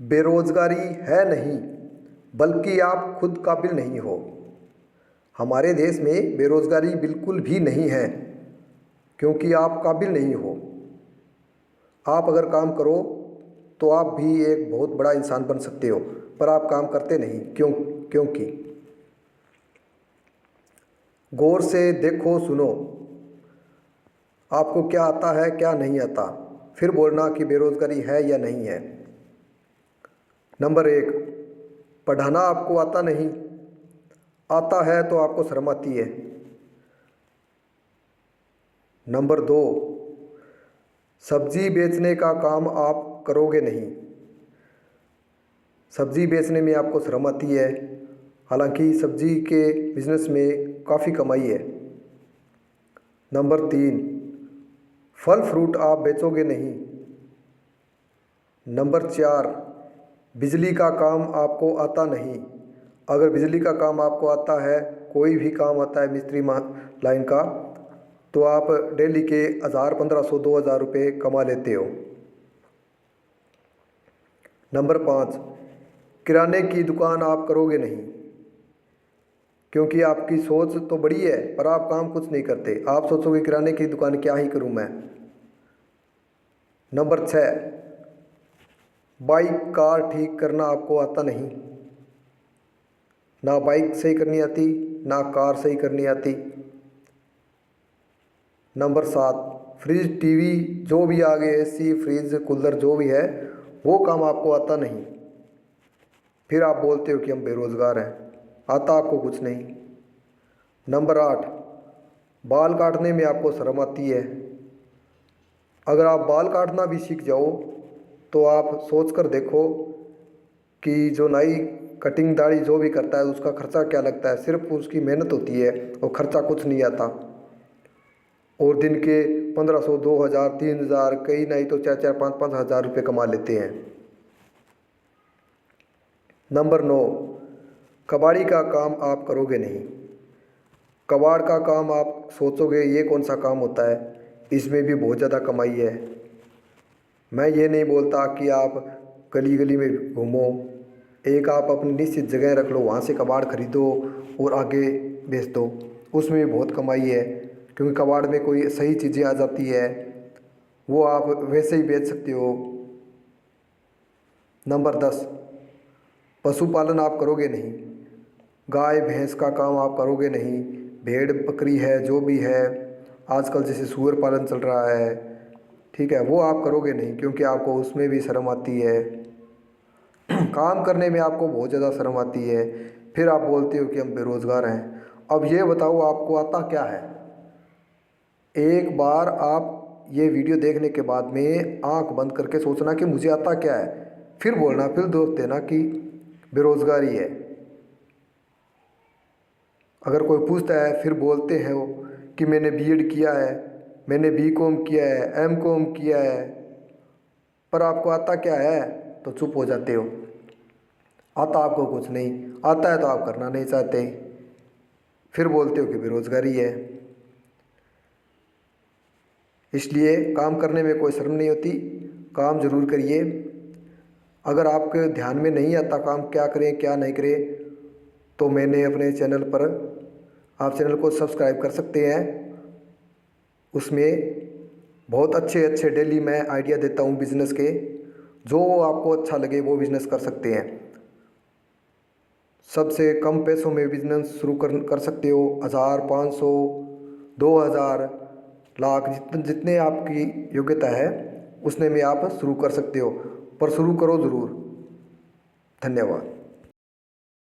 बेरोजगारी है नहीं, बल्कि आप खुद काबिल नहीं हो। हमारे देश में बेरोजगारी बिल्कुल भी नहीं है, क्योंकि आप काबिल नहीं हो। आप अगर काम करो तो आप भी एक बहुत बड़ा इंसान बन सकते हो, पर आप काम करते नहीं। क्योंकि गौर से देखो, सुनो, आपको क्या आता है क्या नहीं आता, फिर बोलना कि बेरोजगारी है या नहीं है। नंबर 1, पढ़ाना आपको आता नहीं, आता है तो आपको शर्म आती है। नंबर 2, सब्जी बेचने का काम आप करोगे नहीं, सब्जी बेचने में आपको शर्म आती है, हालांकि सब्जी के बिजनेस में काफ़ी कमाई है। नंबर 3, फल फ्रूट आप बेचोगे नहीं। नंबर 4, बिजली का काम आपको आता नहीं। अगर बिजली का काम आपको आता है, कोई भी काम आता है मिस्त्री लाइन का, तो आप डेली के 1000, 1500, 2000 रुपये कमा लेते हो। नंबर 5, किराने की दुकान आप करोगे नहीं, क्योंकि आपकी सोच तो बड़ी है पर आप काम कुछ नहीं करते। आप सोचोगे किराने की दुकान क्या ही करूं मैं। नंबर 6, बाइक कार ठीक करना आपको आता नहीं, ना बाइक सही करनी आती, ना कार सही करनी आती। नंबर 7, फ्रिज टीवी जो भी आ गए, एसी फ्रिज कूलर जो भी है, वो काम आपको आता नहीं। फिर आप बोलते हो कि हम बेरोज़गार हैं, आता आपको कुछ नहीं। नंबर 8, बाल काटने में आपको शर्म आती है। अगर आप बाल काटना भी सीख जाओ तो आप सोच कर देखो कि जो नाई कटिंग दाढ़ी जो भी करता है उसका खर्चा क्या लगता है। सिर्फ उसकी मेहनत होती है और खर्चा कुछ नहीं आता। और दिन के 1500, 2000, 3000, कई नहीं तो 4-4, 5-5 हज़ार रुपये कमा लेते हैं। नंबर 9, कबाड़ी का काम आप करोगे नहीं। कबाड़ का काम आप सोचोगे ये कौन सा काम होता है, इसमें भी बहुत ज़्यादा कमाई है। मैं ये नहीं बोलता कि आप गली गली में घूमो, एक आप अपनी निश्चित जगह रख लो, वहाँ से कबाड़ खरीदो और आगे बेच दो, उसमें भी बहुत कमाई है। क्योंकि कबाड़ में कोई सही चीज़ें आ जाती है, वो आप वैसे ही बेच सकते हो। नंबर 10, पशुपालन आप करोगे नहीं। गाय भैंस का काम आप करोगे नहीं, भेड़ बकरी है जो भी है, आजकल जैसे सूअर पालन चल रहा है, ठीक है, वो आप करोगे नहीं, क्योंकि आपको उसमें भी शर्म आती है। काम करने में आपको बहुत ज़्यादा शर्म आती है। फिर आप बोलते हो कि हम बेरोज़गार हैं। अब ये बताओ आपको आता क्या है। एक बार आप ये वीडियो देखने के बाद में आंख बंद करके सोचना कि मुझे आता क्या है, फिर बोलना, फिर दोष देना कि बेरोज़गारी है। अगर कोई पूछता है फिर बोलते हैं वो कि मैंने बीएड किया है, मैंने बीकॉम किया है, एमकॉम किया है, पर आपको आता क्या है, तो चुप हो जाते हो। आता आपको कुछ नहीं, आता है तो आप करना नहीं चाहते, फिर बोलते हो कि बेरोज़गारी है। इसलिए काम करने में कोई शर्म नहीं होती, काम ज़रूर करिए। अगर आपके ध्यान में नहीं आता काम क्या करें क्या नहीं करें, तो मैंने अपने चैनल पर, आप चैनल को सब्सक्राइब कर सकते हैं। उसमें बहुत अच्छे अच्छे डेली मैं आइडिया देता हूँ बिज़नेस के, जो आपको अच्छा लगे वो बिज़नेस कर सकते हैं। सबसे कम पैसों में बिज़नेस शुरू कर सकते हो। 1000, 500, 2000, लाख, जितने आपकी योग्यता है उसने में आप शुरू कर सकते हो, पर शुरू करो ज़रूर। धन्यवाद।